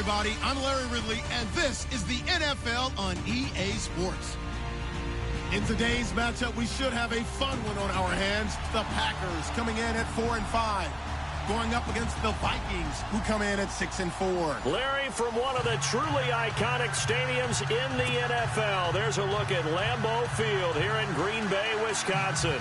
everybody. I'm Larry Ridley, and this is the NFL on EA Sports. In today's matchup, we should have a fun one on our hands. The Packers coming in at 4-5, going up against the Vikings, who come in at 6-4. Larry, from one of the truly iconic stadiums in the NFL, there's a look at Lambeau Field here in Green Bay, Wisconsin.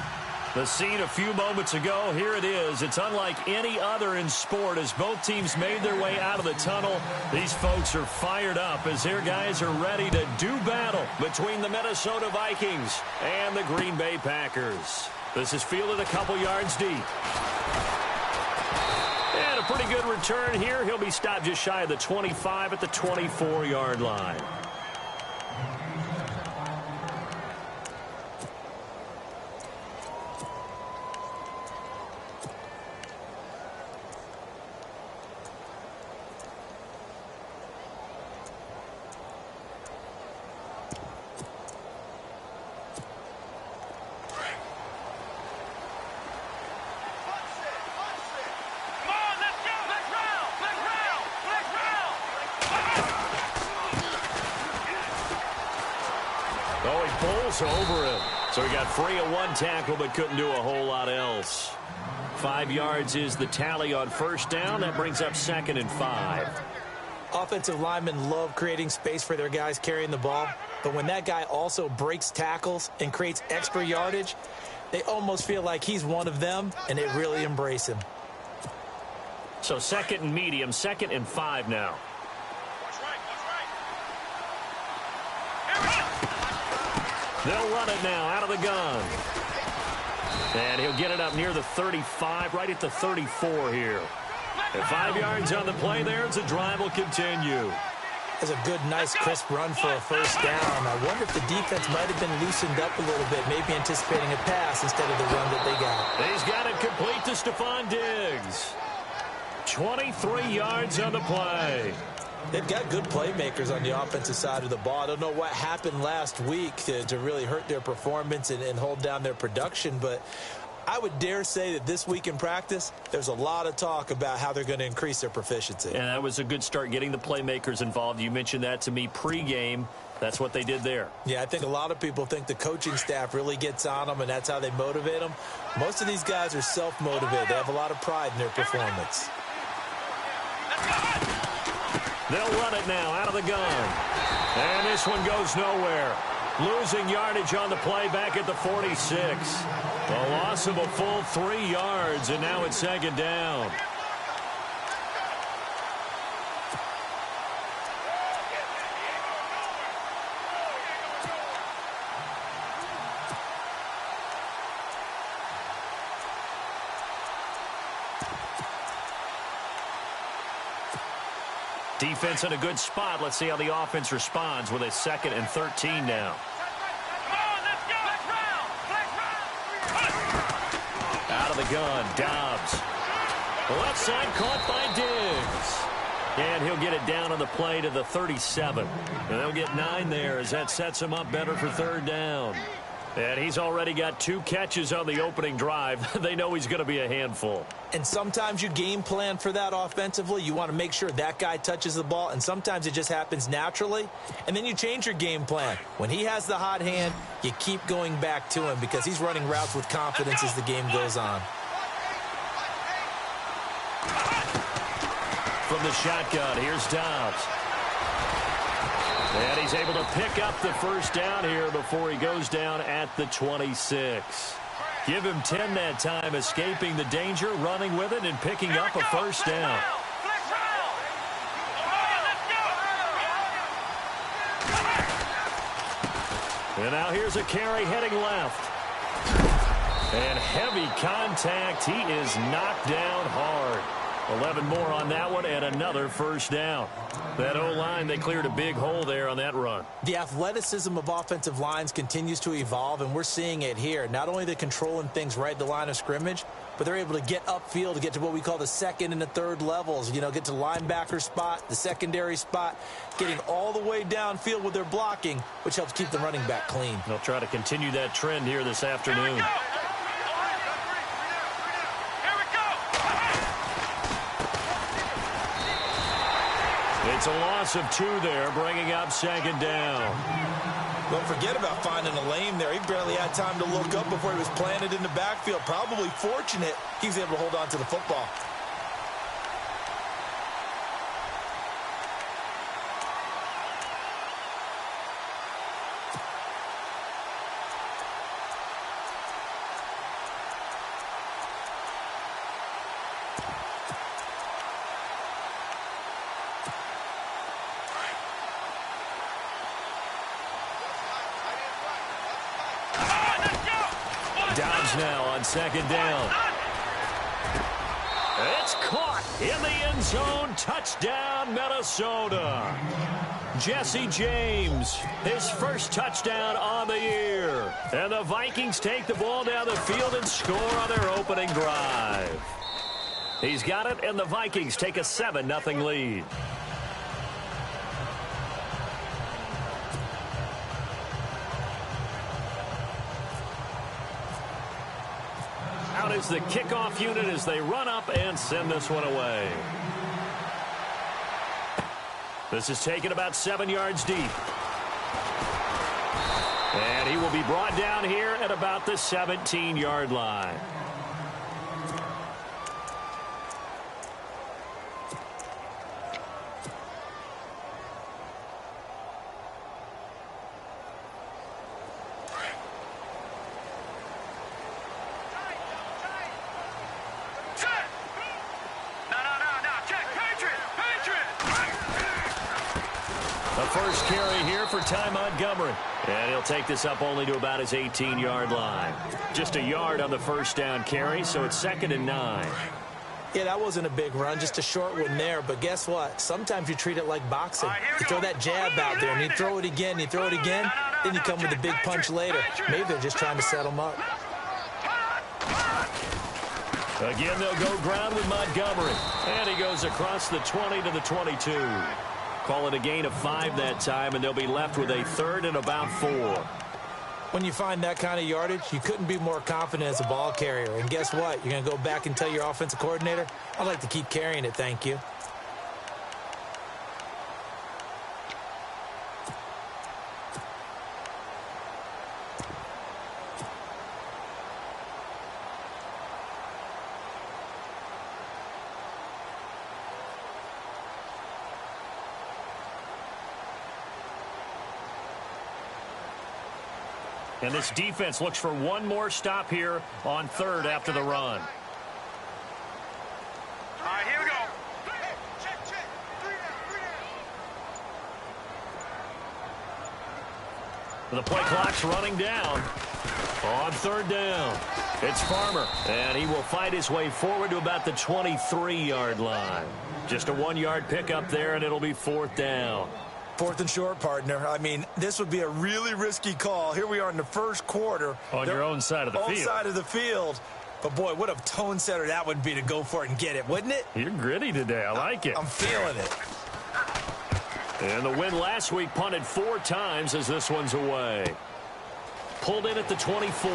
The scene a few moments ago, here it is. It's unlike any other in sport as both teams made their way out of the tunnel. These folks are fired up as their guys are ready to do battle between the Minnesota Vikings and the Green Bay Packers. This is fielded a couple yards deep. And a pretty good return here. He'll be stopped just shy of the 25 at the 24-yard line. Over him. So he got free of one tackle but couldn't do a whole lot else. 5 yards is the tally on first down. That brings up 2nd and 5. Offensive linemen love creating space for their guys carrying the ball, but when that guy also breaks tackles and creates extra yardage, they almost feel like he's one of them, and they really embrace him. So 2nd and medium, 2nd and 5 now. They'll run it now out of the gun. And he'll get it up near the 35, right at the 34 here. And 5 yards on the play there as the drive will continue. That's a good, nice, crisp run for a first down. I wonder if the defense might have been loosened up a little bit, maybe anticipating a pass instead of the run that they got. He's got it complete to Stephon Diggs. 23 yards on the play. They've got good playmakers on the offensive side of the ball. I don't know what happened last week to really hurt their performance and hold down their production, but I would dare say that this week in practice, there's a lot of talk about how they're going to increase their proficiency. And that was a good start getting the playmakers involved. You mentioned that to me pregame. That's what they did there. Yeah, I think a lot of people think the coaching staff really gets on them, and that's how they motivate them. Most of these guys are self-motivated. They have a lot of pride in their performance. They'll run it now out of the gun. And this one goes nowhere. Losing yardage on the play back at the 46. A loss of a full 3 yards, and now it's 2nd down. Defense in a good spot. Let's see how the offense responds with a 2nd and 13 now. Out of the gun, Dobbs. Left side caught by Diggs. And he'll get it down on the play to the 37. And they'll get 9 there as that sets him up better for 3rd down. And he's already got 2 catches on the opening drive. They know he's going to be a handful. And sometimes you game plan for that offensively. You want to make sure that guy touches the ball, and sometimes it just happens naturally. And then you change your game plan. When he has the hot hand, you keep going back to him because he's running routes with confidence as the game goes on. From the shotgun, here's Dobbs. And he's able to pick up the first down here before he goes down at the 26. Give him 10 that time, escaping the danger, running with it, and picking up a first down. And now here's a carry heading left. And heavy contact. He is knocked down hard. 11 more on that one and another first down. That O-line, they cleared a big hole there on that run. The athleticism of offensive lines continues to evolve, and we're seeing it here. Not only are they controlling things right at the line of scrimmage, but they're able to get upfield to get to what we call the 2nd and the 3rd levels. You know, get to linebacker spot, the secondary spot, getting all the way downfield with their blocking, which helps keep the running back clean. They'll try to continue that trend here this afternoon. It's a loss of 2 there, bringing up second down. Don't forget about finding a lane there. He barely had time to look up before he was planted in the backfield. Probably fortunate he was able to hold on to the football. Dodge now on second down. It's caught in the end zone. Touchdown, Minnesota. Jesse James, his first touchdown on the year. And the Vikings take the ball down the field and score on their opening drive. He's got it, and the Vikings take a 7-0 lead. Out is the kickoff unit as they run up and send this one away. This is taken about 7 yards deep. And he will be brought down here at about the 17-yard line. First carry here for Ty Montgomery. And he'll take this up only to about his 18-yard line. Just a yard on the first down carry, so it's 2nd and 9. Yeah, that wasn't a big run, just a short one there. But guess what? Sometimes you treat it like boxing. You throw that jab out there, and you throw it again, you throw it again, then you come with a big punch later. Maybe they're just trying to set him up. Again, they'll go ground with Montgomery. And he goes across the 20 to the 22. Call it a gain of 5 that time, and they'll be left with a 3rd and about 4. When you find that kind of yardage, you couldn't be more confident as a ball carrier. And guess what? You're going to go back and tell your offensive coordinator, I'd like to keep carrying it, thank you. And this defense looks for one more stop here on 3rd after the run. All right, here we go. The play clock's running down. On 3rd down, it's Farmer. And he will fight his way forward to about the 23-yard line. Just a 1-yard pickup there, and it'll be 4th down. 4th and short, partner. I mean, this would be a really risky call. Here we are in the first quarter. On your own side of the field. Own side of the field. But, boy, what a tone setter that would be to go for it and get it, wouldn't it? You're gritty today. I like it. I'm feeling it. And the win last week punted 4 times as this one's away. Pulled in at the 24.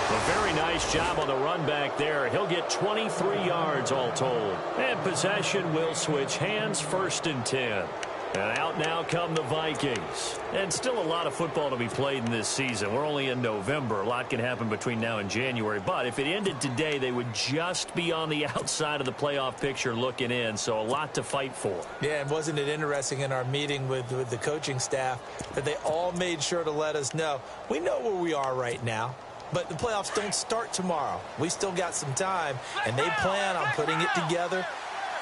A very nice job on the run back there. He'll get 23 yards all told. And possession will switch hands, 1st and 10. And out now come the Vikings. And still a lot of football to be played in this season. We're only in November. A lot can happen between now and January. But if it ended today, they would just be on the outside of the playoff picture looking in. So a lot to fight for. Yeah, and wasn't it interesting in our meeting with the coaching staff that they all made sure to let us know, we know where we are right now. But the playoffs don't start tomorrow. We still got some time, and they plan on putting it together,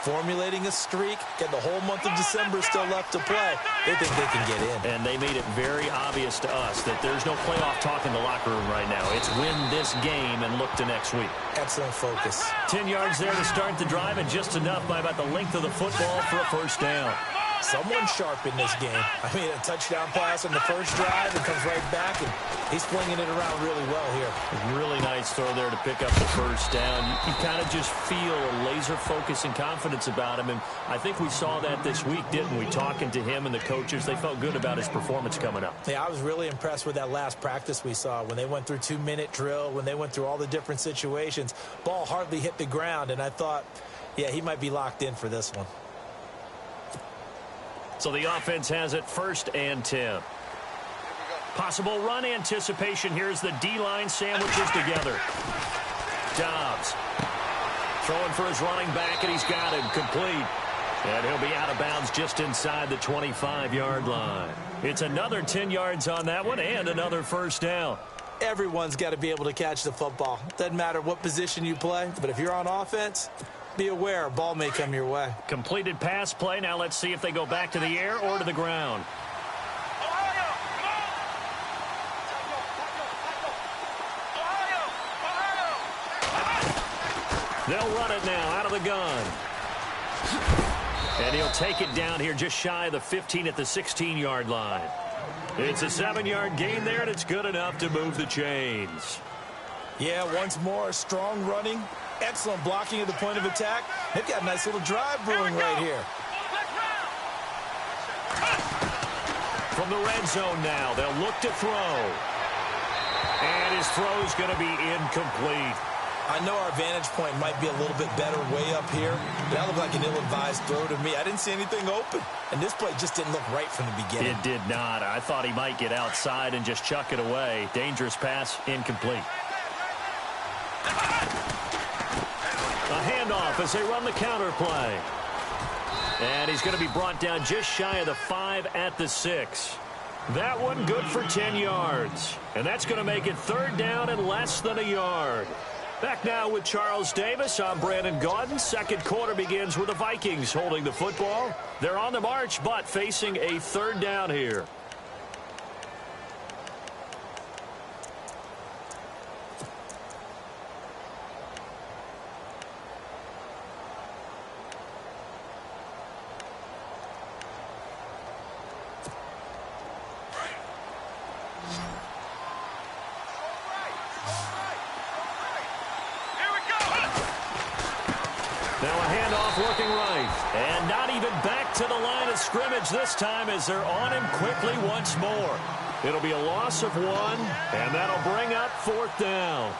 formulating a streak, get the whole month of December still left to play. They think they can get in. And they made it very obvious to us that there's no playoff talk in the locker room right now. It's win this game and look to next week. Excellent focus. 10 yards there to start the drive, and just enough by about the length of the football for a 1st down. Someone sharp in this game. I mean, a touchdown pass on the first drive and comes right back, and he's flinging it around really well here. Really nice throw there to pick up the 1st down. You kind of just feel a laser focus and confidence about him, and I think we saw that this week, didn't we? Talking to him and the coaches, they felt good about his performance coming up. Yeah, I was really impressed with that last practice we saw when they went through 2-minute drill, when they went through all the different situations. Ball hardly hit the ground, and I thought, Yeah, he might be locked in for this one. So the offense has it 1st and 10. Possible run anticipation. Here's the D-line sandwiches together. Dobbs throwing for his running back, and he's got him complete. And he'll be out of bounds just inside the 25-yard line. It's another 10 yards on that one and another 1st down. Everyone's got to be able to catch the football. Doesn't matter what position you play, but if you're on offense, be aware a ball may come your way. Completed pass play. Now let's see if they go back to the air or to the ground. They'll run it now out of the gun. And he'll take it down here just shy of the 15 at the 16-yard line. It's a 7-yard gain there, and it's good enough to move the chains. Yeah, once more, strong running, excellent blocking at the point of attack. They've got a nice little drive brewing right here. From the red zone now, they'll look to throw. And his throw's going to be incomplete. I know our vantage point might be a little bit better way up here, but that looked like an ill-advised throw to me. I didn't see anything open, and this play just didn't look right from the beginning. It did not. I thought he might get outside and just chuck it away. Dangerous pass, incomplete. A handoff as they run the counter play. And he's going to be brought down just shy of the 5 at the 6. That one good for 10 yards. And that's going to make it 3rd down and less than a yard. Back now with Charles Davis. I'm Brandon Gaudin. Second quarter begins with the Vikings holding the football. They're on the march, but facing a 3rd down here. Looking right, and not even back to the line of scrimmage this time as they're on him quickly once more. It'll be a loss of 1, and that'll bring up 4th down.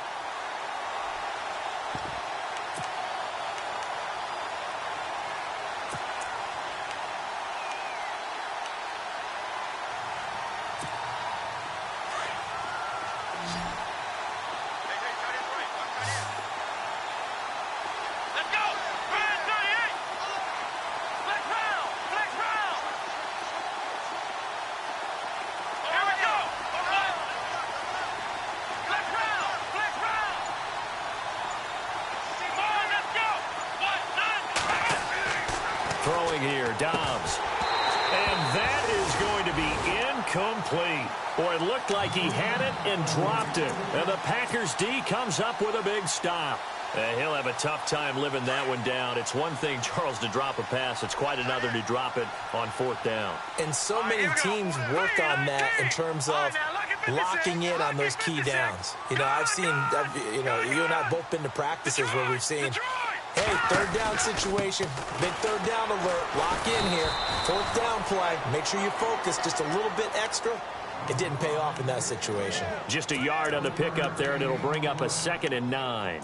Throwing here, Dobbs. And that is going to be incomplete. Boy, it looked like he had it and dropped it. And the Packers D comes up with a big stop. He'll have a tough time living that one down. It's one thing, Charles, to drop a pass. It's quite another to drop it on 4th down. And so many teams work on that in terms of locking in on those key downs. You know, I've seen, you and I both been to practices where we've seen, hey, 3rd down situation, big 3rd down alert, lock in here, 4th down play, make sure you focus just a little bit extra. It didn't pay off in that situation. Just a yard on the pickup there, and it'll bring up a 2nd and 9.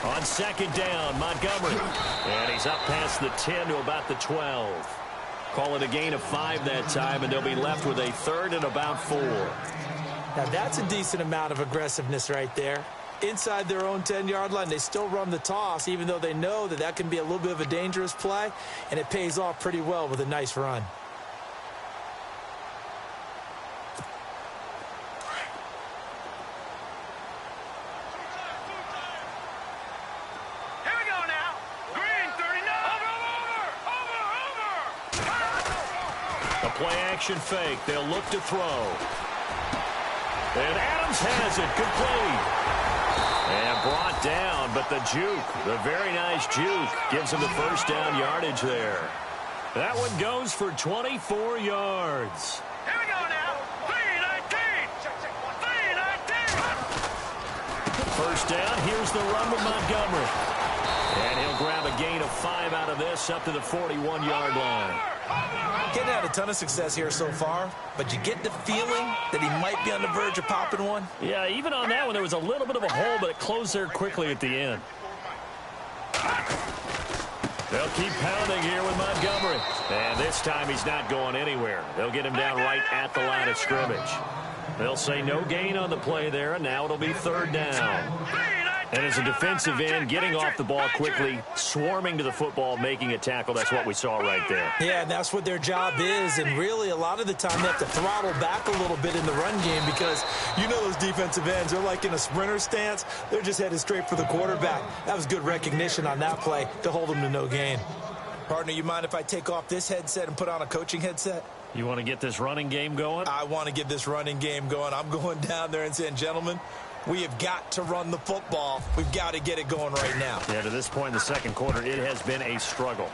On 2nd down, Montgomery. And he's up past the 10 to about the 12. Call it a gain of 5 that time, and they'll be left with a 3rd and about 4. Now, that's a decent amount of aggressiveness right there. Inside their own 10-yard line, they still run the toss, even though they know that that can be a little bit of a dangerous play, and it pays off pretty well with a nice run. Play-action fake. They'll look to throw. And Adams has it complete. And brought down, but the juke, the very nice juke, gives him the 1st down yardage there. That one goes for 24 yards. Here we go now. 3-19. 3-19. First down. Here's the run with Montgomery. And he'll grab a gain of 5 out of this up to the 41-yard line. Getting had a ton of success here so far, but you get the feeling that he might be on the verge of popping one. Yeah, even on that one, there was a little bit of a hole, but it closed there quickly at the end. They'll keep pounding here with Montgomery. And this time he's not going anywhere. They'll get him down right at the line of scrimmage. They'll say no gain on the play there, and now it'll be third down. And as a defensive end, getting off the ball quickly, swarming to the football, making a tackle, that's what we saw right there. Yeah, and that's what their job is. And really, a lot of the time, they have to throttle back a little bit in the run game because you know those defensive ends, they're like in a sprinter stance. They're just headed straight for the quarterback. That was good recognition on that play to hold them to no gain. Partner, you mind if I take off this headset and put on a coaching headset? You want to get this running game going? I want to get this running game going. I'm going down there and saying, gentlemen, we have got to run the football. We've got to get it going right now. Yeah, to this point in the second quarter, it has been a struggle.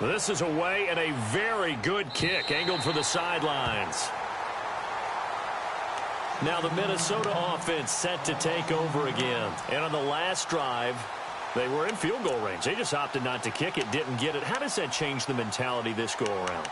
This is away and a very good kick, angled for the sidelines. Now the Minnesota offense set to take over again. And on the last drive, they were in field goal range. They just opted not to kick it, didn't get it. How does that change the mentality this go around?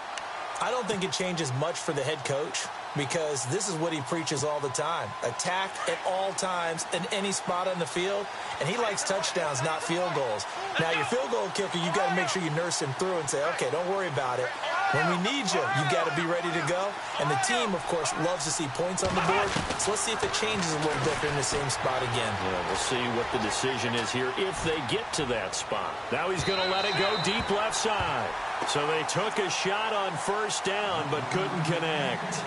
I don't think it changes much for the head coach because this is what he preaches all the time. Attack at all times in any spot on the field, and he likes touchdowns, not field goals. Now, your field goal kicker, you got to make sure you nurse him through and say, okay, don't worry about it. When we need you, you got to be ready to go. And the team, of course, loves to see points on the board. So let's see if it changes a little bit in the same spot again. Yeah, we'll see what the decision is here if they get to that spot. Now he's going to let it go deep left side. So they took a shot on first down but couldn't connect.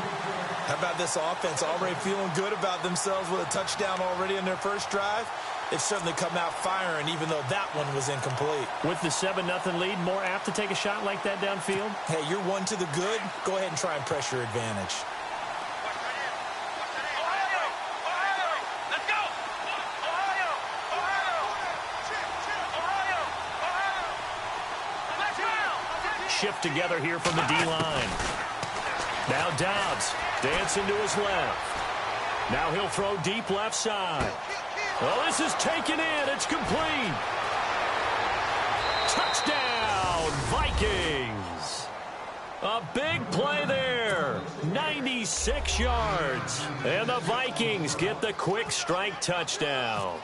How about this offense already feeling good about themselves with a touchdown already in their first drive? They've certainly come out firing, even though that one was incomplete. With the 7-0 lead, more apt to take a shot like that downfield? Hey, you're one to the good. Go ahead and try and press your advantage. Shift together here from the D-line. Now Dobbs dancing to his left. Now he'll throw deep left side. Well, this is taken in. It's complete. Touchdown, Vikings. A big play there. 96 yards. And the Vikings get the quick strike touchdown.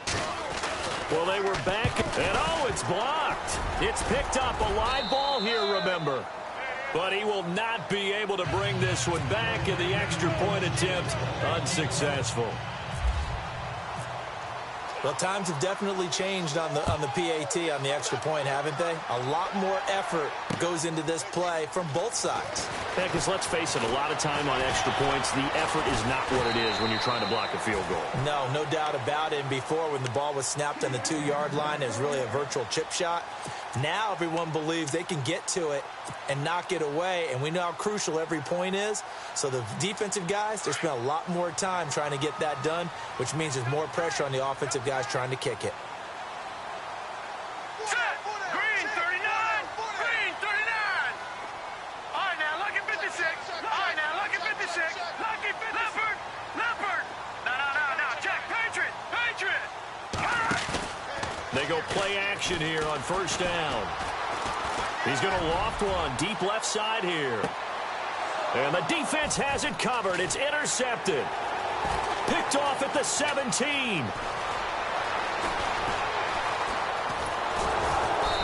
Well, they were back, and oh, it's blocked. It's picked up, a live ball here, remember. But he will not be able to bring this one back, and the extra point attempt unsuccessful. Well, times have definitely changed on the PAT, on the extra point, haven't they? A lot more effort goes into this play from both sides. Yeah, because let's face it, a lot of time on extra points, the effort is not what it is when you're trying to block a field goal. No doubt about it. And before, when the ball was snapped on the 2-yard line, it was really a virtual chip shot. Now everyone believes they can get to it and knock it away, and we know how crucial every point is. So the defensive guys, they spend a lot more time trying to get that done, which means there's more pressure on the offensive guys trying to kick it. Green 39. Green 39. All right, now look at 56. All right, now look at 56. Look at 56. Leopard. No. Jack, Patriot. They go play action here on first down. He's going to loft one deep left side here. And the defense has it covered. It's intercepted. Picked off at the 17.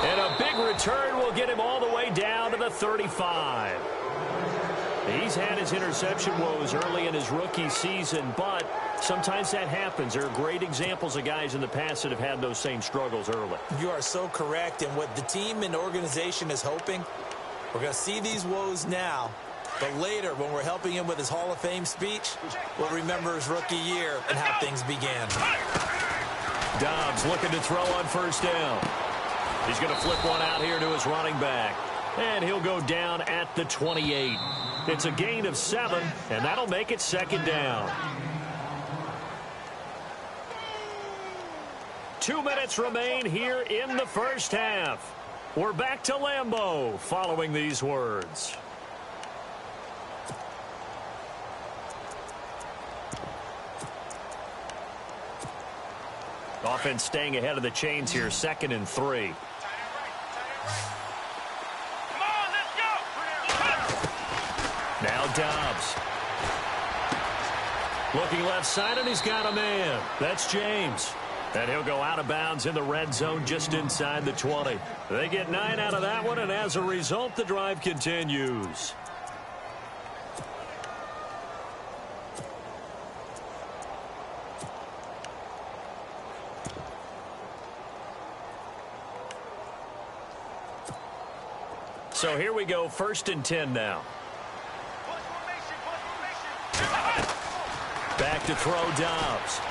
And a big return will get him all the way down to the 35. He's had his interception woes early in his rookie season, but sometimes that happens. There are great examples of guys in the past that have had those same struggles early. You are so correct. And what the team and organization is hoping, we're going to see these woes now, but later when we're helping him with his Hall of Fame speech, we'll remember his rookie year and how things began. Dobbs looking to throw on first down. He's going to flip one out here to his running back. And he'll go down at the 28. It's a gain of 7, and that'll make it second down. 2 minutes remain here in the first half. We're back to Lambeau following these words. Offense staying ahead of the chains here, 2nd and 3. Come on, let's go. Now Dobbs. Looking left side, and he's got a man. That's James. And he'll go out of bounds in the red zone just inside the 20. They get 9 out of that one, and as a result, the drive continues. So here we go, 1st and 10 now. Back to throw Dobbs.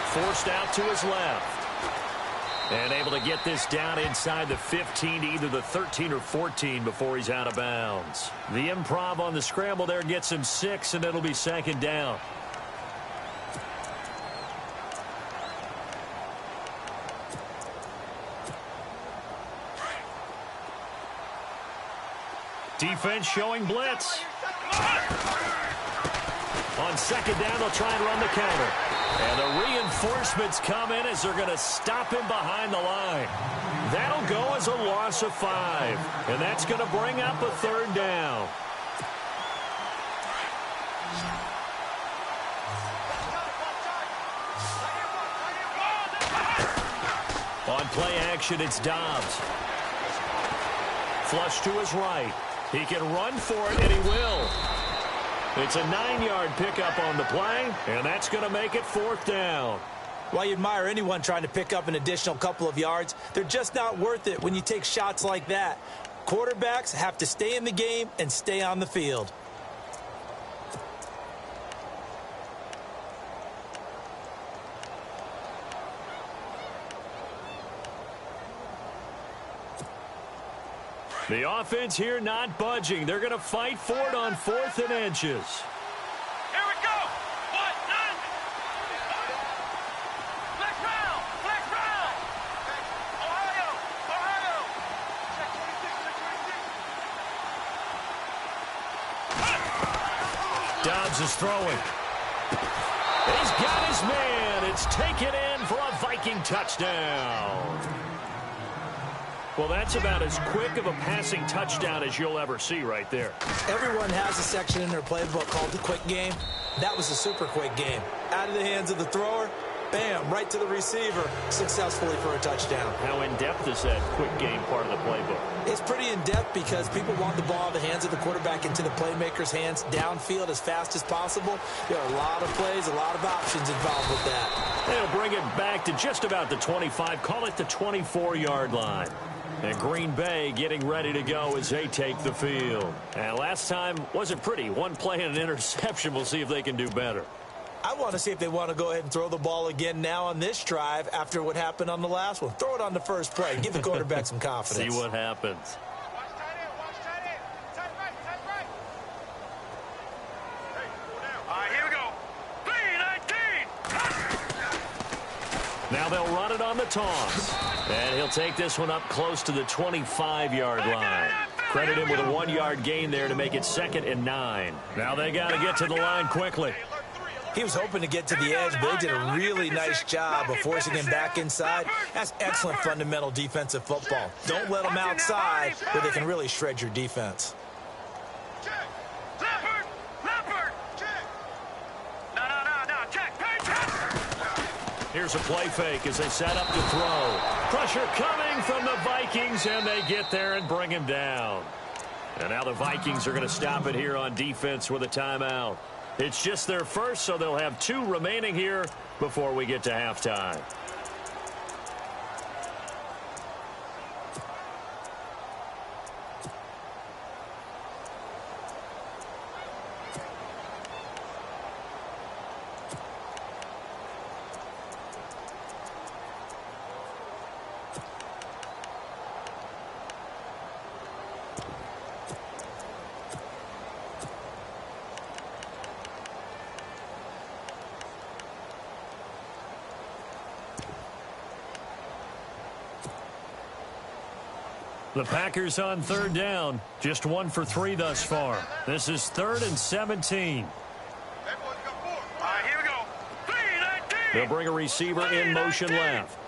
Forced out to his left. And able to get this down inside the 15 to either the 13 or 14 before he's out of bounds. The improv on the scramble there gets him 6, and it'll be 2nd down. Defense showing blitz. On 2nd down, they'll try and run the counter. And the reinforcements come in as they're going to stop him behind the line. That'll go as a loss of 5. And that's going to bring up a 3rd down. On play action, it's Dobbs. Flush to his right. He can run for it, and he will. It's a 9-yard pickup on the play, and that's going to make it 4th down. While you admire anyone trying to pick up an additional couple of yards, they're just not worth it when you take shots like that. Quarterbacks have to stay in the game and stay on the field. The offense here not budging. They're going to fight for it on 4th and inches. Here we go. 1, 9. Flex round. Flex round. Ohio. Ohio. Check 26, check 26. Dobbs is throwing. He's got his man. It's taken in for a Viking touchdown. Well, that's about as quick of a passing touchdown as you'll ever see right there. Everyone has a section in their playbook called the quick game. That was a super quick game. Out of the hands of the thrower, bam, right to the receiver, successfully for a touchdown. How in-depth is that quick game part of the playbook? It's pretty in-depth because people want the ball in the hands of the quarterback into the playmaker's hands downfield as fast as possible. There are a lot of plays, a lot of options involved with that. They'll bring it back to just about the 25, call it the 24-yard line. And Green Bay getting ready to go as they take the field. And last time wasn't pretty. One play and an interception. We'll see if they can do better. I want to see if they want to go ahead and throw the ball again now on this drive after what happened on the last one. Throw it on the first play. Give the quarterback some confidence. See what happens. Watch tight end. Watch tight end. Tight right. Tight right. Hey, go down. All right, here we go. 3-19. Now they'll run it on the toss. And he'll take this one up close to the 25-yard line. Credit him with a 1-yard gain there to make it 2nd and 9. Now they got to get to the line quickly. He was hoping to get to the edge, but they did a really nice job of forcing him back inside. That's excellent fundamental defensive football. Don't let them outside where they can really shred your defense. Leopard. Leopard. No. Check. Here's a play fake as they set up to throw. Pressure coming from the Vikings, and they get there and bring him down. And now the Vikings are going to stop it here on defense with a timeout. It's just their first, so they'll have 2 remaining here before we get to halftime. The Packers on third down, just 1 for 3 thus far. This is 3rd and 17. All right, here we go. 3-19. They'll bring a receiver in motion left.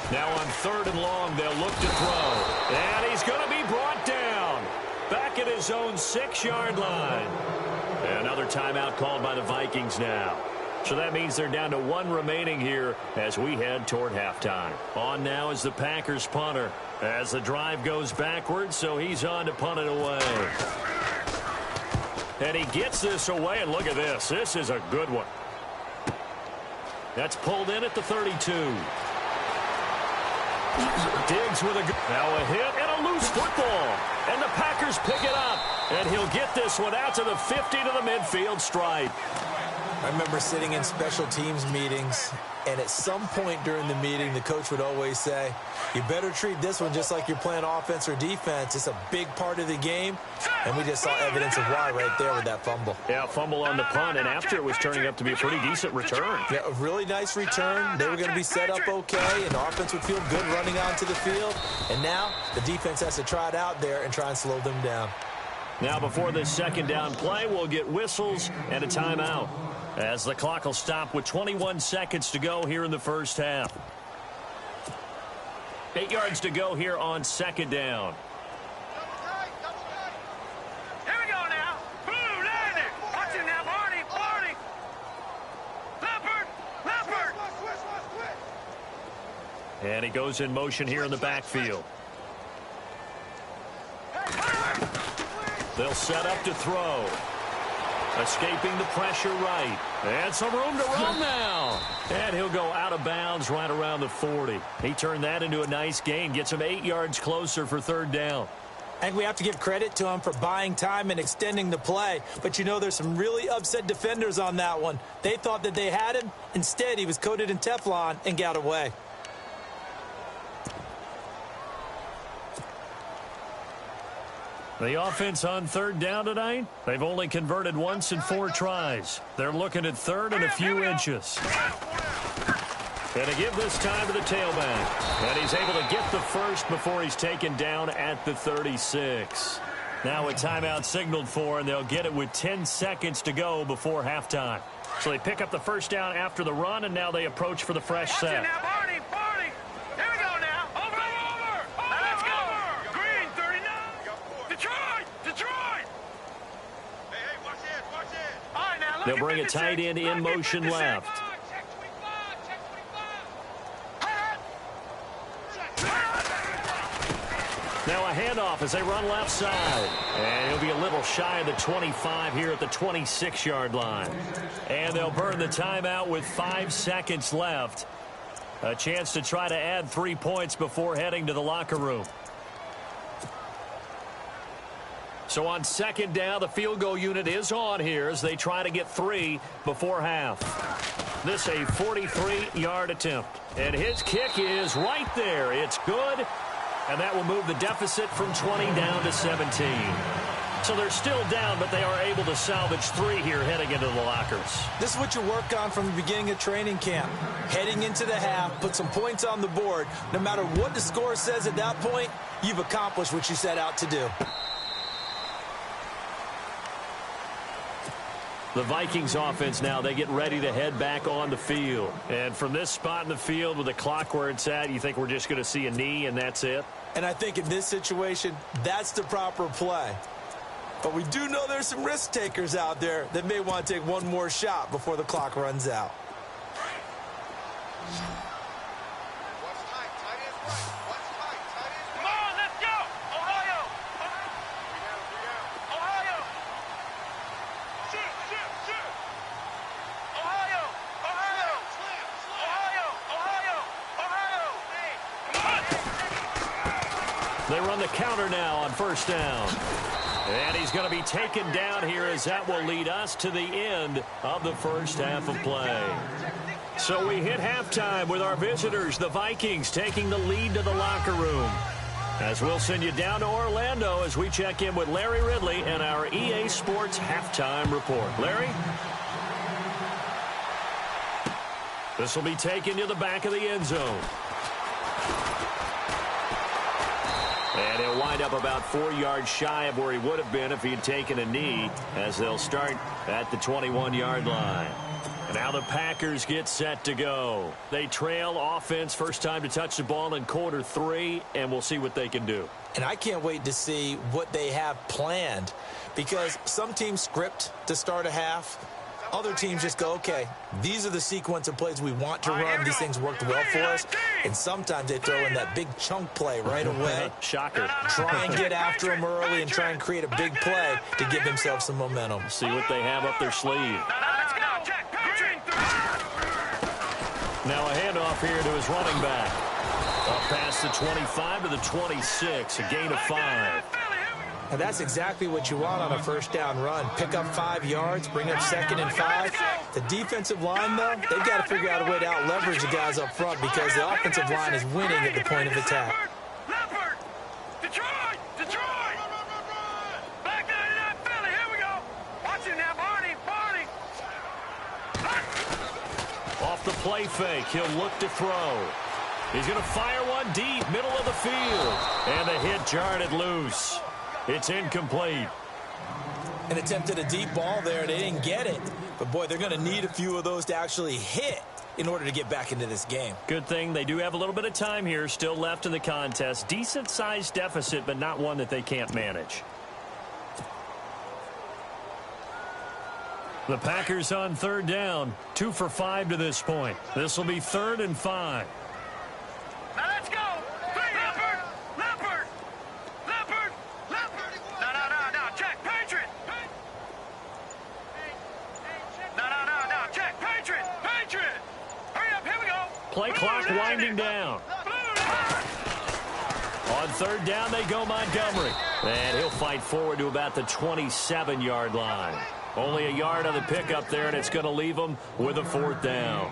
Now on 3rd and long, they'll look to throw. And he's going to be brought down. Back at his own 6-yard line. Another timeout called by the Vikings now. So that means they're down to 1 remaining here as we head toward halftime. On now is the Packers punter as the drive goes backwards, so he's on to punt it away. And he gets this away, and look at this. This is a good one. That's pulled in at the 32. Diggs with now a hit and a loose football. And the Packers pick it up. And he'll get this one out to the 50 to the midfield stripe. I remember sitting in special teams meetings, and at some point during the meeting, the coach would always say, you better treat this one just like you're playing offense or defense. It's a big part of the game, and we just saw evidence of why right there with that fumble. Yeah, fumble on the punt, and after it was turning up to be a pretty decent return. Yeah, a really nice return. They were going to be set up okay, and the offense would feel good running onto the field. And now the defense has to try it out there and try and slow them down. Now before this second down play, we'll get whistles and a timeout, as the clock will stop with 21 seconds to go here in the first half. 8 yards to go here on second down. Here we go now. Blue landing. Watch it now, Barney. Barney. Leopard. Leopard. And he goes in motion here in the backfield. They'll set up to throw. Escaping the pressure right. And some room to run now. And he'll go out of bounds right around the 40. He turned that into a nice gain. Gets him 8 yards closer for third down. And we have to give credit to him for buying time and extending the play. But, you know, there's some really upset defenders on that one. They thought that they had him. Instead, he was coated in Teflon and got away. The offense on third down tonight, they've only converted once in 4 tries. They're looking at 3rd and a few inches. And to give this time to the tailback. And he's able to get the first before he's taken down at the 36. Now a timeout signaled for, and they'll get it with 10 seconds to go before halftime. So they pick up the first down after the run, and now they approach for the fresh set. Now, Barney. Barney. Here we go now. Over. Now let's go. Green, 39. Detroit. Hey, watch it. All right, now, They'll bring a tight end in motion left. Check 25. Now a handoff as they run left side. And he'll be a little shy of the 25 here at the 26-yard line. And they'll burn the timeout with 5 seconds left. A chance to try to add 3 points before heading to the locker room. So on second down, the field goal unit is on here as they try to get 3 before half. This a 43-yard attempt. And his kick is right there. It's good. And that will move the deficit from 20 down to 17. So they're still down, but they are able to salvage 3 here heading into the lockers. This is what you work on from the beginning of training camp. Heading into the half, put some points on the board. No matter what the score says at that point, you've accomplished what you set out to do. The Vikings offense now, they get ready to head back on the field. And from this spot in the field with the clock where it's at, you think we're just going to see a knee and that's it? And I think in this situation, that's the proper play. But we do know there's some risk takers out there that may want to take one more shot before the clock runs out. Come on, let's go. Ohio. Shoot. Ohio. They run the counter now on first down. And he's going to be taken down here as that will lead us to the end of the first half of play. So we hit halftime with our visitors, the Vikings, taking the lead to the locker room. As we'll send you down to Orlando as we check in with Larry Ridley and our EA Sports Halftime Report. Larry? This will be taken to the back of the end zone. And he'll wind up about 4 yards shy of where he would have been if he had taken a knee, as they'll start at the 21-yard line. And now the Packers get set to go. They trail offense first time to touch the ball in quarter 3, and we'll see what they can do. And I can't wait to see what they have planned, because some teams script to start a half. Other teams just go, okay, these are the sequence of plays we want to run. These things worked well for us. And sometimes they throw in that big chunk play right away. Shocker. Try and get after them early and try and create a big play to give themselves some momentum. See what they have up their sleeve. Now a handoff here to his running back. Up past the 25 to the 26, a gain of 5. And that's exactly what you want on a first down run. Pick up 5 yards, bring up 2nd and 5. The defensive line, though, they've got to figure out a way to out-leverage the guys up front because the offensive line is winning at the point of attack. Detroit! Back 99 Philly, here we go. Watch it now, Barney. Off the play fake, he'll look to throw. He's going to fire one deep, middle of the field. And the hit jarred it loose. It's incomplete. And attempted a deep ball there. They didn't get it. But, boy, they're going to need a few of those to actually hit in order to get back into this game. Good thing they do have a little bit of time here still left in the contest. Decent-sized deficit, but not one that they can't manage. The Packers on 3rd down. 2 for 5 to this point. This will be 3rd and 5. Now let's go. Leopard. No, check, Patriot. No, check, Patriot. Hurry up, here we go. Play clock winding down. On 3rd down, they go Montgomery. And he'll fight forward to about the 27-yard line. Only a yard on the pickup there, and it's going to leave them with a 4th down.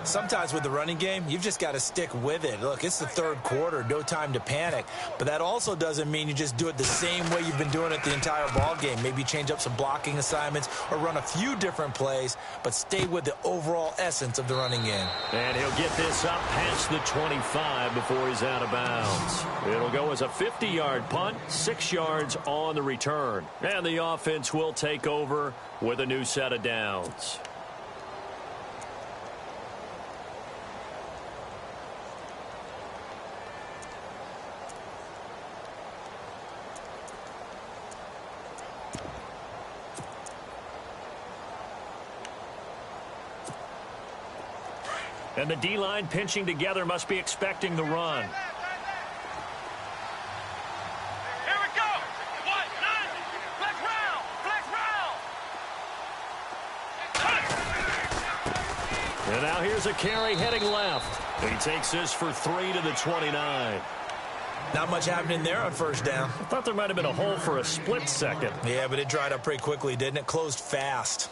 Sometimes with the running game, you've just got to stick with it. Look, it's the 3rd quarter, no time to panic. But that also doesn't mean you just do it the same way you've been doing it the entire ball game. Maybe change up some blocking assignments or run a few different plays, but stay with the overall essence of the running game. And he'll get this up past the 25 before he's out of bounds. It'll go as a 50-yard punt, 6 yards on the return. And the offense will take over with a new set of downs. And the D-line pinching together must be expecting the run. Here we go. What? None. Flex round. And now here's a carry heading left. He takes this for 3 to the 29. Not much happening there on 1st down. I thought there might have been a hole for a split second. Yeah, but it dried up pretty quickly, didn't it? Closed fast.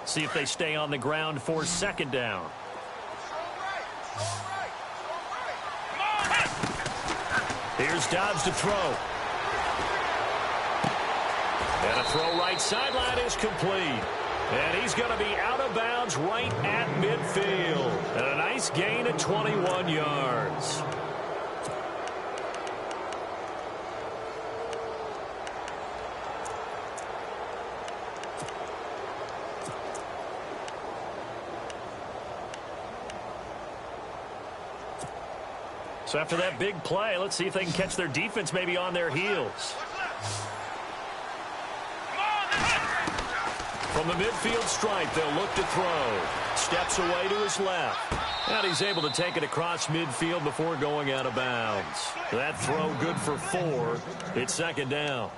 See if they stay on the ground for 2nd down. Here's Dobbs to throw. And a throw right sideline is complete. And he's going to be out of bounds right at midfield. And a nice gain of 21 yards. So after that big play, let's see if they can catch their defense maybe on their heels. From the midfield stripe, they'll look to throw. Steps away to his left. And he's able to take it across midfield before going out of bounds. That throw good for 4. It's 2nd down.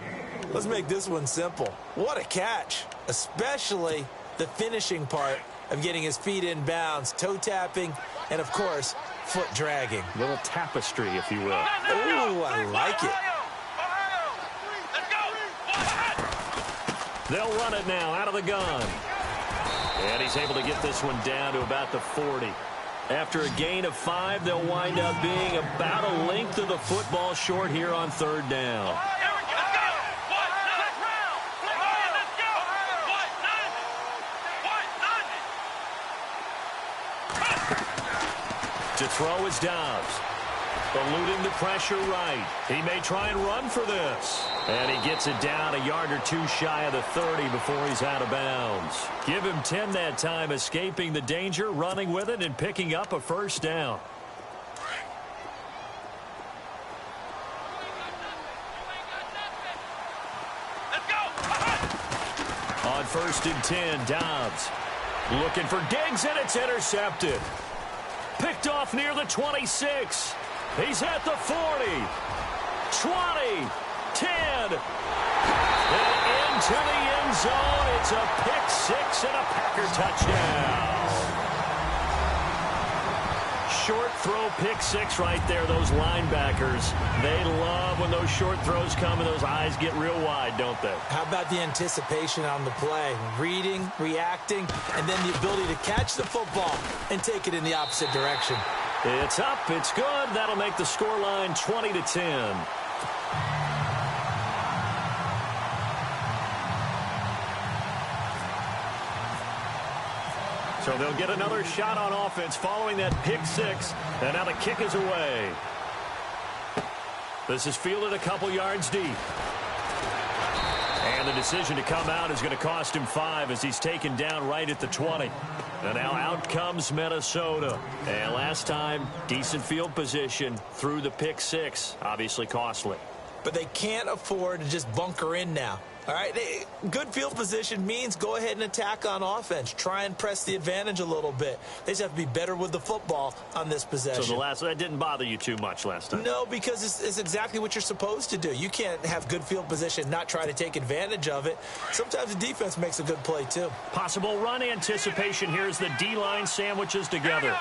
Let's make this one simple. What a catch, especially the finishing part of getting his feet in bounds, toe tapping, and, of course, foot dragging. A little tapestry, if you will. Ooh, I like it. They'll run it now out of the gun. And he's able to get this one down to about the 40. After a gain of 5, they'll wind up being about a length of the football short here on 3rd down. To throw is Dobbs. Eluding the pressure right. He may try and run for this. And he gets it down a yard or two shy of the 30 before he's out of bounds. Give him 10 that time, escaping the danger, running with it, and picking up a 1st down. On 1st and 10, Dobbs looking for Diggs, and it's intercepted. Picked off near the 26. He's at the 40, 20, 10, and into the end zone. It's a pick 6 and a Packer touchdown. Short throw pick 6 right there, those linebackers. They love when those short throws come and those eyes get real wide, don't they? How about the anticipation on the play? Reading, reacting, and then the ability to catch the football and take it in the opposite direction. It's up, it's good. That'll make the scoreline 20-10. So they'll get another shot on offense following that pick 6, and now the kick is away. This is fielded a couple yards deep. And the decision to come out is going to cost him 5 as he's taken down right at the 20. And now out comes Minnesota. And last time, decent field position through the pick 6. Obviously costly. But they can't afford to just bunker in now. All right, good field position means go ahead and attack on offense. Try and press the advantage a little bit. They just have to be better with the football on this possession. So that didn't bother you too much last time? No, because it's exactly what you're supposed to do. You can't have good field position, not try to take advantage of it. Sometimes the defense makes a good play, too. Possible run anticipation here as the D-line sandwiches together.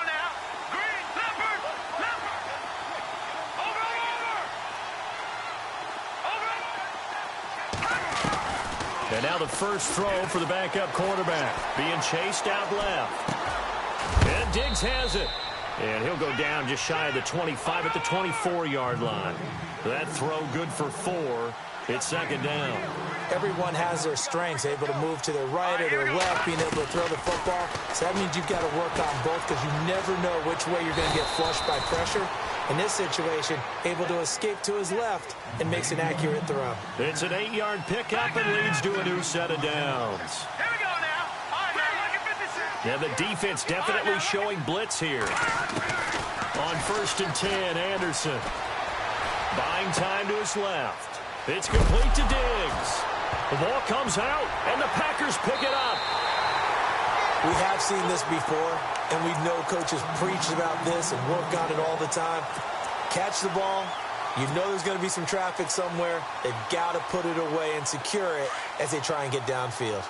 And now the first throw for the backup quarterback. Being chased out left. And Diggs has it. And he'll go down just shy of the 25 at the 24-yard line. That throw good for 4. It's 2nd down. Everyone has their strengths, able to move to their right or their left, being able to throw the football. So that means you've got to work on both because you never know which way you're going to get flushed by pressure. In this situation, able to escape to his left and makes an accurate throw. It's an 8-yard pickup and leads to a new set of downs. Here we go now. All right, now look at 56. Yeah, the defense definitely showing blitz here. On 1st and 10, Anderson. Buying time to his left. It's complete to Diggs. The ball comes out, and the Packers pick it up. We have seen this before, and we know coaches preach about this and work on it all the time. Catch the ball. You know there's going to be some traffic somewhere. They've got to put it away and secure it as they try and get downfield.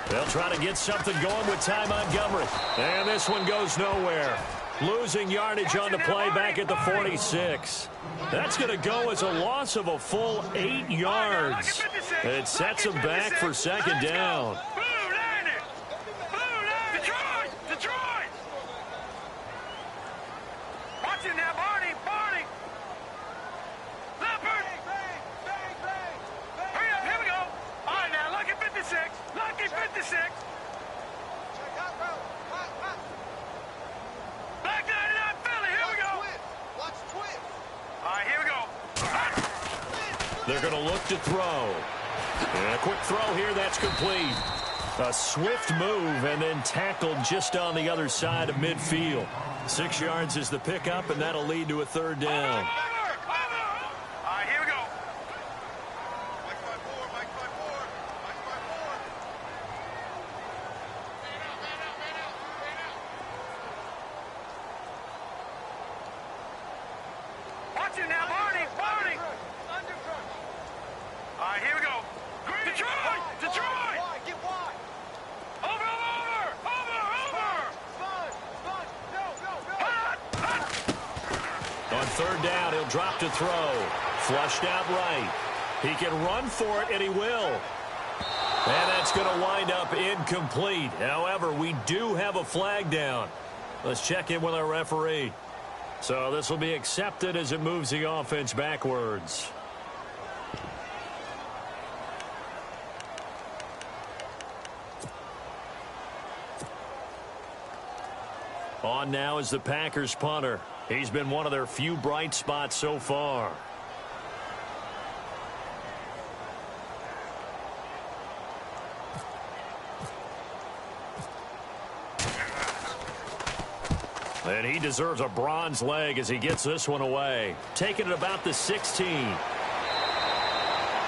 They'll try to get something going with Ty Montgomery. And this one goes nowhere. Losing yardage on the play back at the 46. That's going to go as a loss of a full 8 yards. It sets them back for 2nd down. Detroit! Watch it now, Barney! Leopard! Hurry up, here we go! All right, now, lucky 56! Lucky 56! Back 99 Philly, here we go! Watch twist! All right, here we go! They're going to look to throw. And a quick throw here, that's complete. A swift move and then tackled just on the other side of midfield. 6 yards is the pickup, and that'll lead to a 3rd down. All right, here we go. Watch it now, Barney! All right, here we go. Detroit! Get wide! Over! third down. He'll drop to throw. Flushed out right. He can run for it, and he will. And that's going to wind up incomplete. However, we do have a flag down. Let's check in with our referee. So this will be accepted as it moves the offense backwards. On now is the Packers punter. He's been one of their few bright spots so far. And he deserves a bronze leg as he gets this one away. Taking it about the 16.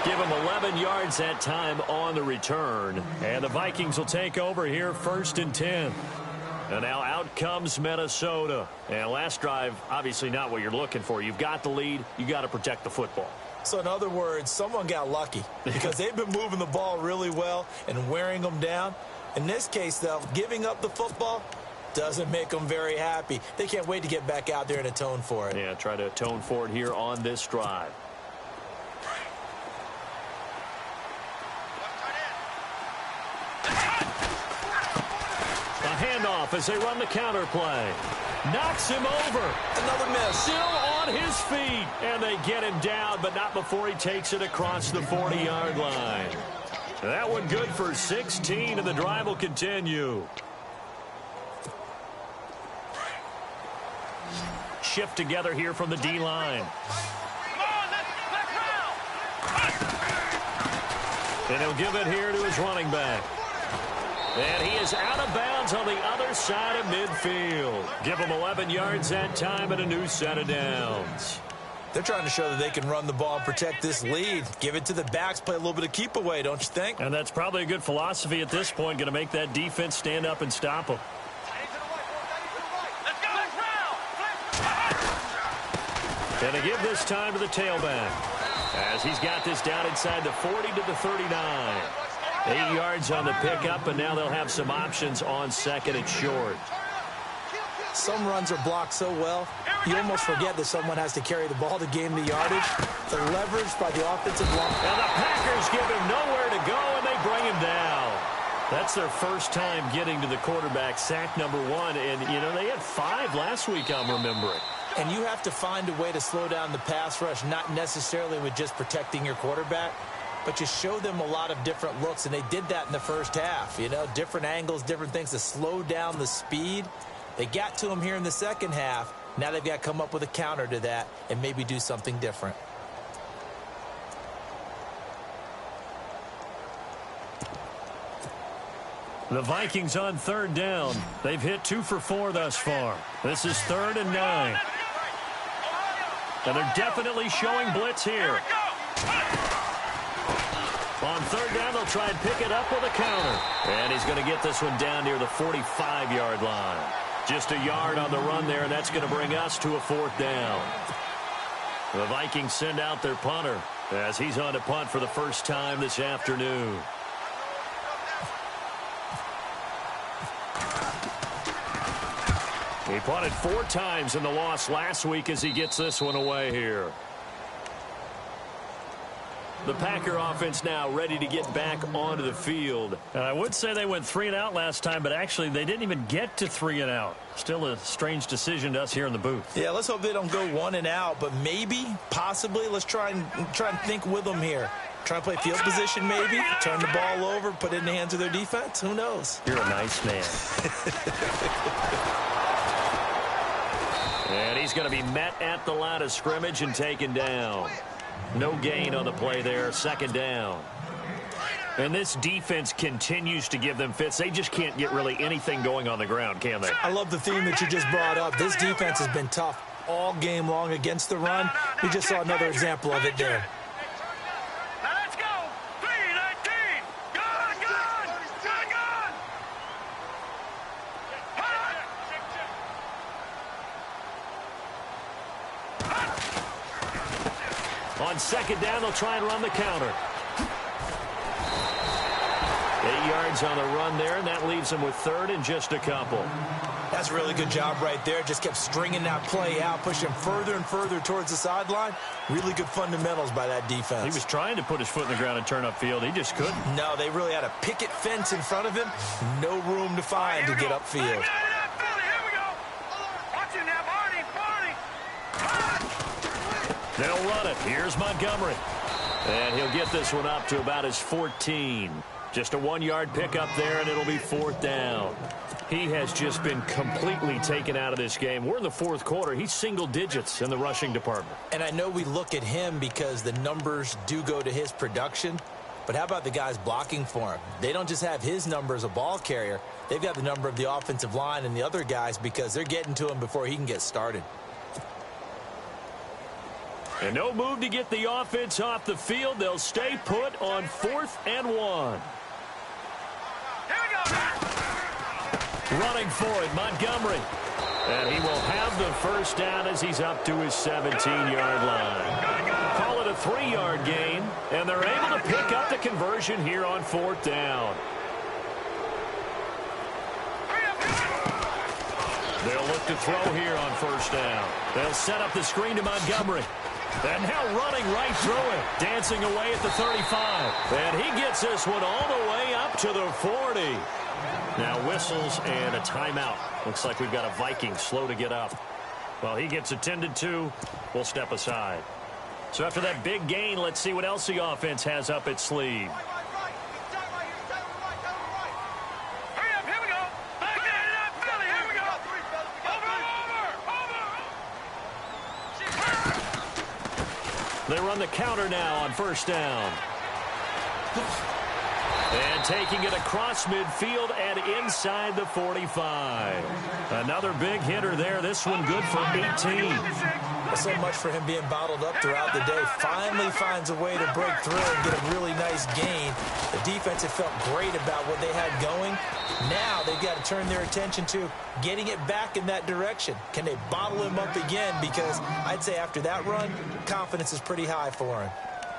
Give him 11 yards that time on the return. And the Vikings will take over here 1st and 10. And now out comes Minnesota. And last drive, obviously not what you're looking for. You've got the lead. You got to protect the football. So in other words, someone got lucky because they've been moving the ball really well and wearing them down. In this case, though, giving up the football doesn't make them very happy. They can't wait to get back out there and atone for it. Yeah, try to atone for it here on this drive. A handoff as they run the counter play. Knocks him over. Another miss. Still on his feet. And they get him down, but not before he takes it across the 40-yard line. That one good for 16, and the drive will continue. Shift together here from the D-line. And he'll give it here to his running back. And he is out of bounds on the other side of midfield. Give him 11 yards that time and a new set of downs. They're trying to show that they can run the ball and protect this lead. Give it to the backs, play a little bit of keep away, don't you think? And that's probably a good philosophy at this point, going to make that defense stand up and stop them. And to give this time to the tailback as he's got this down inside the 40 to the 39. 8 yards on the pickup, and now they'll have some options on second and short. Some runs are blocked so well, you almost forget that someone has to carry the ball to gain the yardage. The leverage by the offensive line. And the Packers give him nowhere to go, and they bring him down. That's their first time getting to the quarterback, sack number 1. And, you know, they had 5 last week, I'm remembering. And you have to find a way to slow down the pass rush, not necessarily with just protecting your quarterback, but you show them a lot of different looks, and they did that in the first half. You know, different angles, different things to slow down the speed. They got to him here in the second half. Now they've got to come up with a counter to that and maybe do something different. The Vikings on third down. They've hit 2 for 4 thus far. This is 3rd and 9. And they're definitely showing blitz here. On third down, they'll try and pick it up with a counter. And he's going to get this one down near the 45-yard line. Just a yard on the run there, and that's going to bring us to a 4th down. The Vikings send out their punter as he's on to punt for the first time this afternoon. He punted 4 times in the loss last week as he gets this one away here. The Packer offense now ready to get back onto the field. And I would say they went 3 and out last time, but actually they didn't even get to 3 and out. Still a strange decision to us here in the booth. Yeah, let's hope they don't go 1 and out, but maybe, possibly, let's try and think with them here. Try and play field position maybe, turn the ball over, put it in the hands of their defense. Who knows? You're a nice man. And he's going to be met at the line of scrimmage and taken down. No gain on the play there, 2nd down. And this defense continues to give them fits. They just can't get really anything going on the ground, can they? I love the theme that you just brought up. This defense has been tough all game long against the run. We just saw another example of it there. Now let's go. 3-19. Gun, gun, gun, gun. On 2nd down, they'll try and run the counter. 8 yards on the run there, and that leaves them with 3rd and just a couple. That's a really good job right there. Just kept stringing that play out, pushing further and further towards the sideline. Really good fundamentals by that defense. He was trying to put his foot in the ground and turn upfield. He just couldn't. No, they really had a picket fence in front of him. No room to find to get upfield. They'll run it. Here's Montgomery. And he'll get this one up to about his 14. Just a 1-yard pickup there, and it'll be 4th down. He has just been completely taken out of this game. We're in the 4th quarter. He's single digits in the rushing department. And I know we look at him because the numbers do go to his production. But how about the guys blocking for him? They don't just have his number as a ball carrier. They've got the number of the offensive line and the other guys because they're getting to him before he can get started. And no move to get the offense off the field. They'll stay put on 4th and 1. Running for it, Montgomery. And he will have the first down as he's up to his 17-yard line. Call it a 3-yard gain, and they're able to pick up the conversion here on 4th down. They'll look to throw here on 1st down. They'll set up the screen to Montgomery. And now running right through it, dancing away at the 35. And he gets this one all the way up to the 40. Now whistles and a timeout. Looks like we've got a Viking slow to get up. Well, he gets attended to. We'll step aside. So after that big gain, let's see what else the offense has up its sleeve. They run the counter now on 1st down. And taking it across midfield and inside the 45. Another big hitter there. This one good for 18. So much for him being bottled up throughout the day. Finally finds a way to break through and get a really nice gain. The defense had felt great about what they had going. Now they've got to turn their attention to getting it back in that direction. Can they bottle him up again? Because I'd say after that run, confidence is pretty high for him.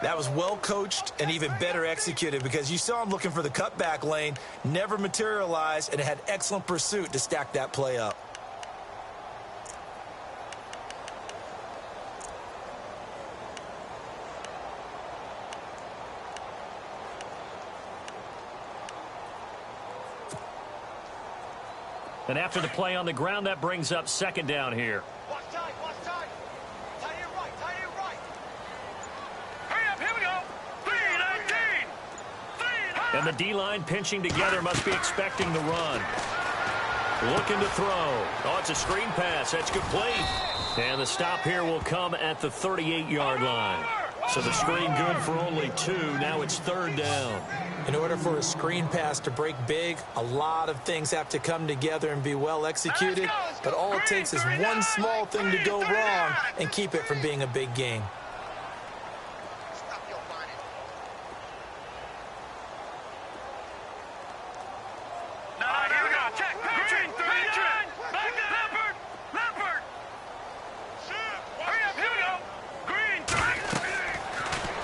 That was well coached and even better executed because you saw him looking for the cutback lane, never materialized, and had excellent pursuit to stack that play up. And after the play on the ground, that brings up 2nd down here. Watch time. Tie it right. Hurry up, here we go. 3-19. And the D-line pinching together must be expecting the run. Looking to throw. Oh, it's a screen pass. That's complete. And the stop here will come at the 38-yard line. So the screen good for only 2. Now it's 3rd down. In order for a screen pass to break big, a lot of things have to come together and be well executed. But all it takes is one small thing to go wrong and keep it from being a big gain.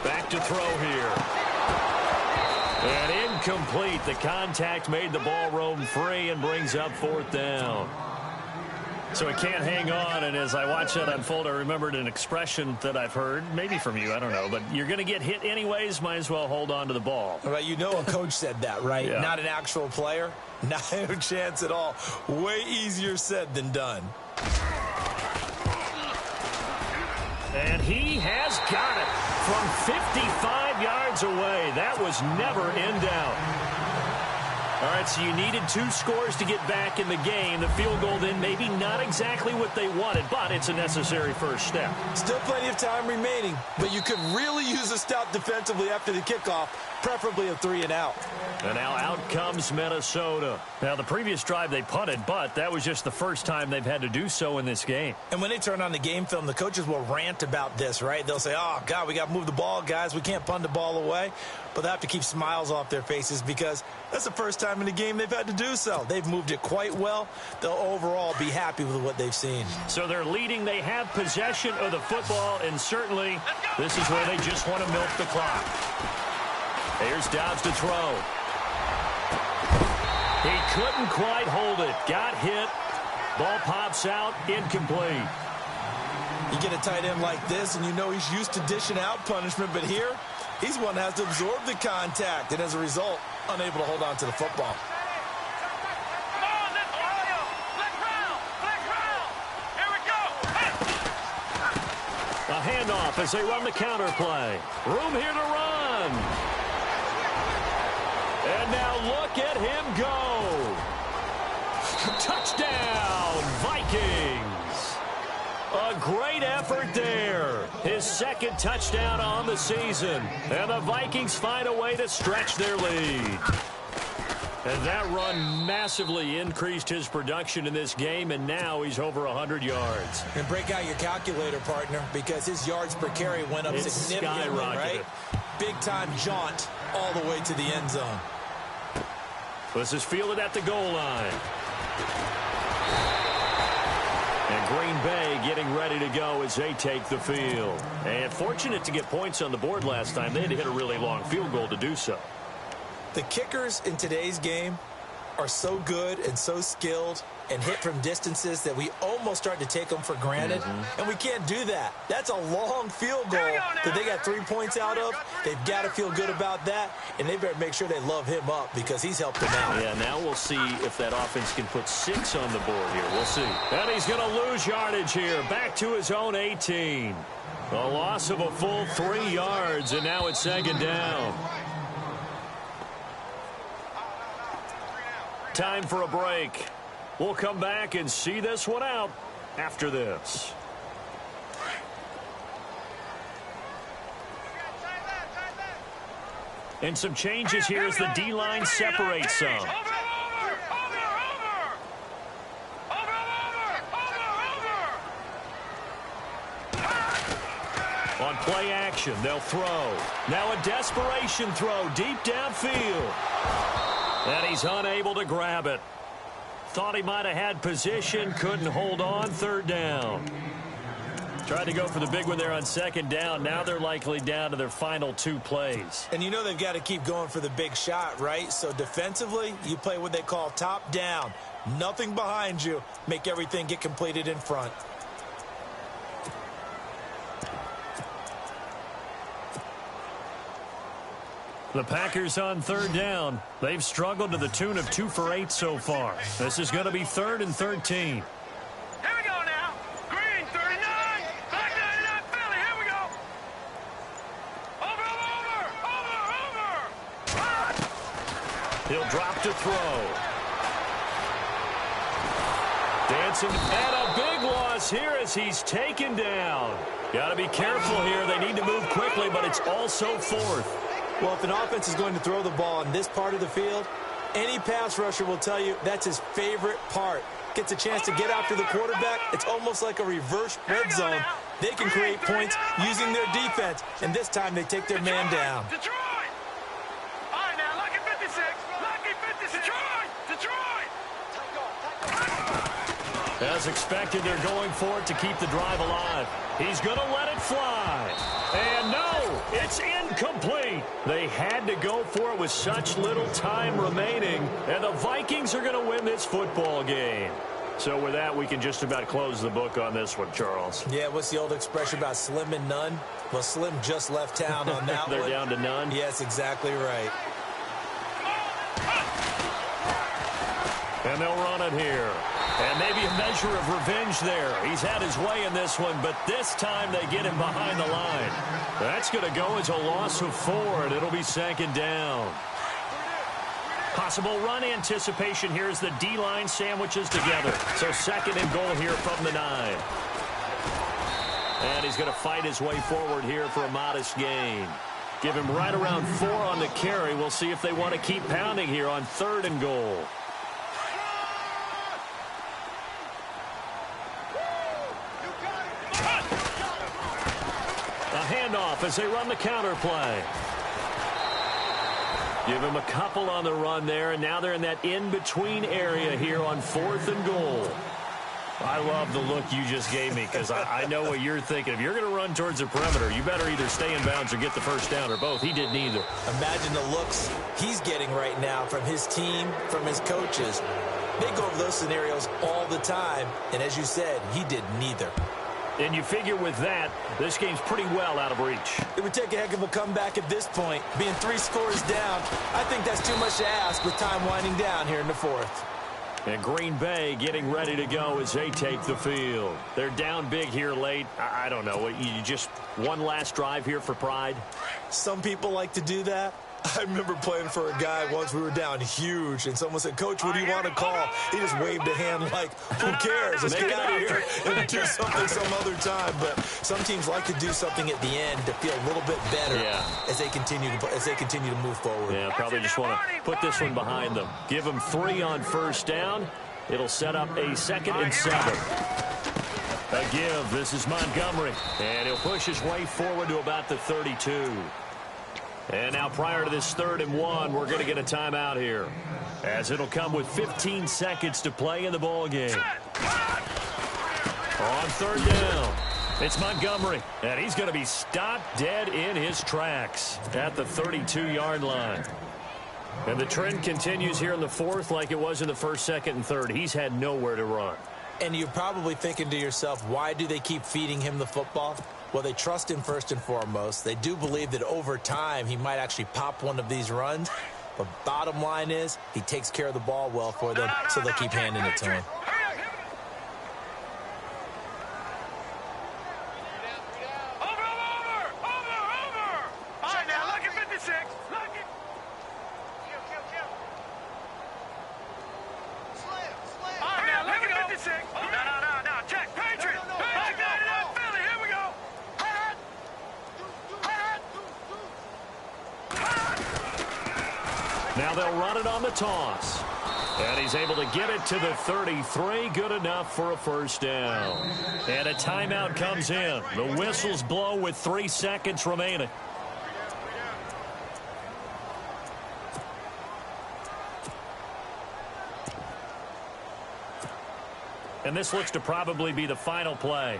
Back to throw here. And incomplete. The contact made the ball roam free and brings up 4th down. So it can't hang on, and as I watch that unfold, I remembered an expression that I've heard, maybe from you, I don't know, but you're going to get hit anyways, might as well hold on to the ball. Right, you know a coach said that, right? Yeah. Not an actual player. Not a chance at all. Way easier said than done. And he has got it from 55 yards away. That was never in doubt. All right, so you needed 2 scores to get back in the game. The field goal then maybe not exactly what they wanted, but it's a necessary first step. Still plenty of time remaining, but you could really use a stop defensively after the kickoff, preferably a 3-and-out. And now out comes Minnesota. Now, the previous drive they punted, but that was just the first time they've had to do so in this game. And when they turn on the game film, the coaches will rant about this, right? They'll say, oh, God, we got to move the ball, guys. We can't punt the ball away. But they have to keep smiles off their faces because that's the first time in the game they've had to do so. They've moved it quite well. They'll overall be happy with what they've seen. So they're leading. They have possession of the football, and certainly this is where they just want to milk the clock. Here's Dobbs to throw. He couldn't quite hold it. Got hit. Ball pops out, incomplete. You get a tight end like this, and you know he's used to dishing out punishment, but here, he's one that has to absorb the contact, and as a result, unable to hold on to the football. Come on, let's go. Flex round. Here we go. A handoff as they run the counter play. Room here to run. And now look at him go. Touchdown, Vikings. A great effort there. His second touchdown on the season. And the Vikings find a way to stretch their lead. And that run massively increased his production in this game, and now he's over 100 yards. And break out your calculator, partner, because his yards per carry went up significantly, right? Big-time jaunt all the way to the end zone. This is fielded at the goal line. And Green Bay getting ready to go as they take the field. And fortunate to get points on the board last time. They had to hit a really long field goal to do so. The kickers in today's game are so good and so skilled and hit from distances that we almost start to take them for granted. And we can't do that. That's a long field goal that they got 3 points out of. They've got to feel good about that, and they better make sure they love him up because he's helped them out. Yeah, now we'll see if that offense can put 6 on the board here. We'll see. And he's going to lose yardage here. Back to his own 18. A loss of a full 3 yards, and now it's second down. Time for a break. We'll come back and see this one out after this. And some changes here as the D-line separates some. On play action, they'll throw. Now a desperation throw deep downfield. And he's unable to grab it. Thought he might have had position, couldn't hold on, third down. Tried to go for the big one there on second down. Now they're likely down to their final 2 plays. And you know they've got to keep going for the big shot, right? So defensively, you play what they call top down. Nothing behind you. Make everything get completed in front. The Packers on third down. They've struggled to the tune of 2 for 8 so far. This is going to be 3rd and 13. Here we go now. Green, 39. Black 99, Philly. Here we go. Over. He'll drop to throw. Dancing, and a big loss here as he's taken down. Got to be careful here. They need to move quickly, but it's also 4th. Well, if an offense is going to throw the ball in this part of the field, any pass rusher will tell you that's his favorite part. Gets a chance to get after the quarterback. It's almost like a reverse red zone. They can create points using their defense, and this time they take their man down. Detroit! All right, now, lucky 56. Lucky 56. Detroit! As expected, they're going for it to keep the drive alive. He's going to let it fly. And no, it's incomplete. They had to go for it with such little time remaining, and the Vikings are going to win this football game. So with that, we can just about close the book on this one, Charles. Yeah, what's the old expression about slim and none? Well, Slim just left town on that They're one. down to none? Yes, exactly right. And they'll run it here. And maybe a measure of revenge there. He's had his way in this one, but this time they get him behind the line. That's going to go as a loss of 4, and it'll be second down. Possible run anticipation here as the D-line sandwiches together. So 2nd and goal here from the 9. And he's going to fight his way forward here for a modest gain. Give him right around 4 on the carry. We'll see if they want to keep pounding here on 3rd and goal. Handoff as they run the counter play. Give him a couple on the run there, and now they're in that in-between area here on 4th and goal. I love the look you just gave me because I know what you're thinking. If you're going to run towards the perimeter, you better either stay in bounds or get the first down, or both. He did neither. Imagine the looks he's getting right now from his team, from his coaches. They go over those scenarios all the time, and as you said, he did neither. And you figure with that, this game's pretty well out of reach. It would take a heck of a comeback at this point. Being 3 scores down, I think that's too much to ask with time winding down here in the fourth. And Green Bay getting ready to go as they take the field. They're down big here late. I don't know. You just one last drive here for pride? Some people like to do that. I remember playing for a guy once. We were down huge, and someone said, "Coach, what do you want to call?" He just waved a hand like, "Who cares? Let's get out of here and do something some other time." But some teams like to do something at the end to feel a little bit better as they continue to move forward. Yeah, probably just want to put this one behind them. Give them 3 on first down. It'll set up a 2nd and 7. A give. This is Montgomery, and he'll push his way forward to about the 32. And now prior to this 3rd and 1, we're going to get a timeout here, as it'll come with 15 seconds to play in the ball game. On 3rd down, it's Montgomery, and he's going to be stopped dead in his tracks at the 32-yard line. And the trend continues here in the 4th like it was in the 1st, 2nd, and 3rd. He's had nowhere to run. And you're probably thinking to yourself, why do they keep feeding him the football? Well, they trust him first and foremost. They do believe that over time he might actually pop one of these runs. But bottom line is he takes care of the ball well for them, so they'll keep handing it to him. Now they'll run it on the toss. And he's able to get it to the 33. Good enough for a 1st down. And a timeout comes in. The whistles blow with 3 seconds remaining. And this looks to probably be the final play.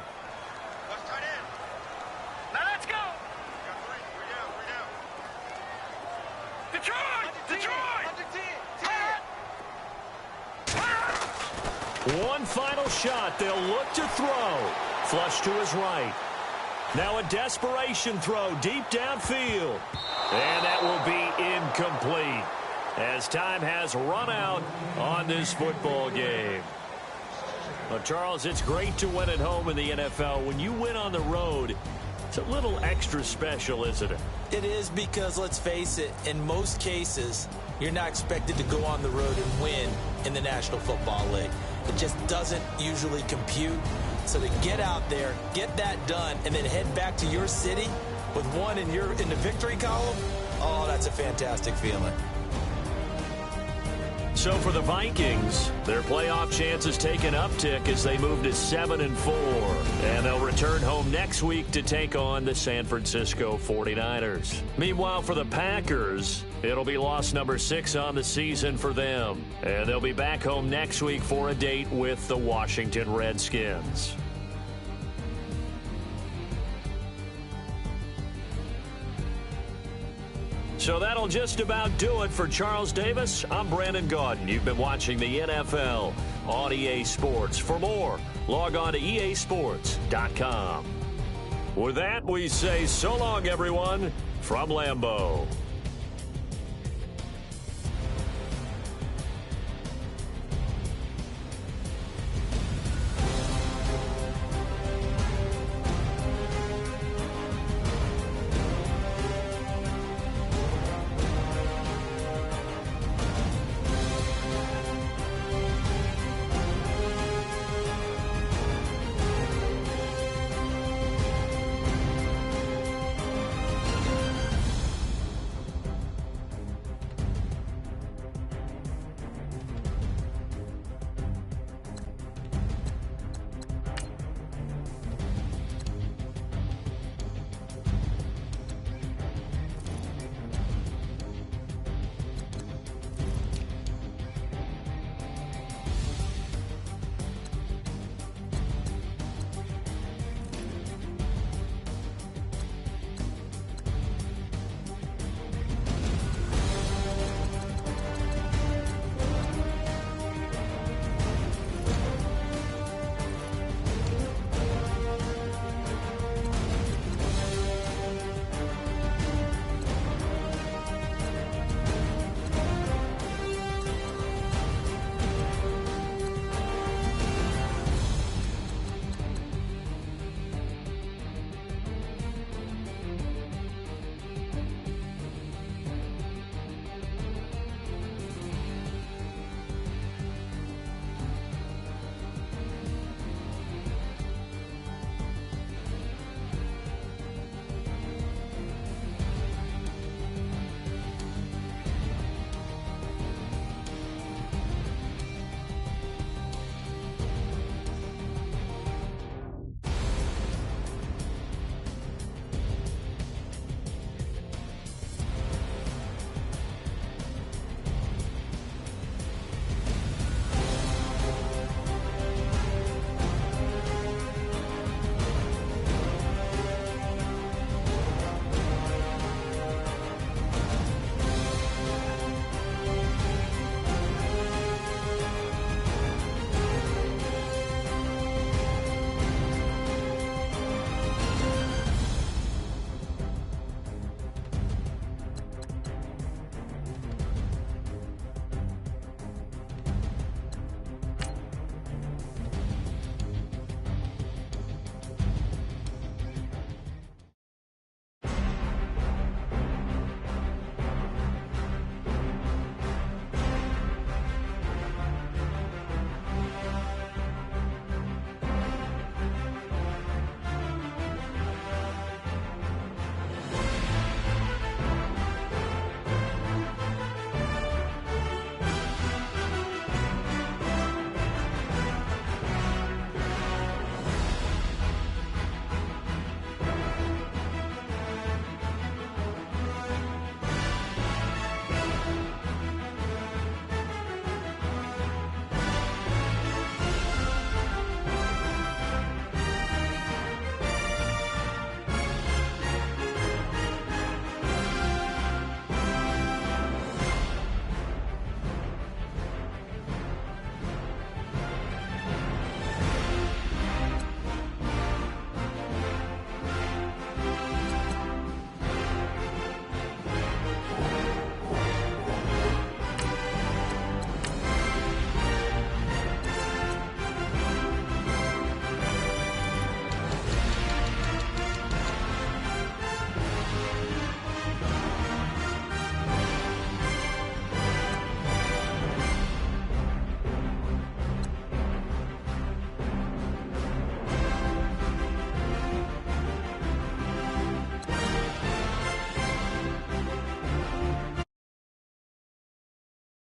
One final shot. They'll look to throw. Flush to his right. Now a desperation throw deep downfield. And that will be incomplete, as time has run out on this football game. Well, Charles, it's great to win at home in the NFL. When you win on the road, it's a little extra special, isn't it? It is, because, let's face it, in most cases, you're not expected to go on the road and win in the National Football League. It just doesn't usually compute. So to get out there, get that done, and then head back to your city with one in the victory column, oh, that's a fantastic feeling. So for the Vikings, their playoff chances take an uptick as they move to 7-4. And they'll return home next week to take on the San Francisco 49ers. Meanwhile, for the Packers, it'll be loss number 6 on the season for them. And they'll be back home next week for a date with the Washington Redskins. So that'll just about do it for Charles Davis. I'm Brandon Gaudin. You've been watching the NFL on EA Sports. For more, log on to easports.com. With that, we say so long, everyone, from Lambeau.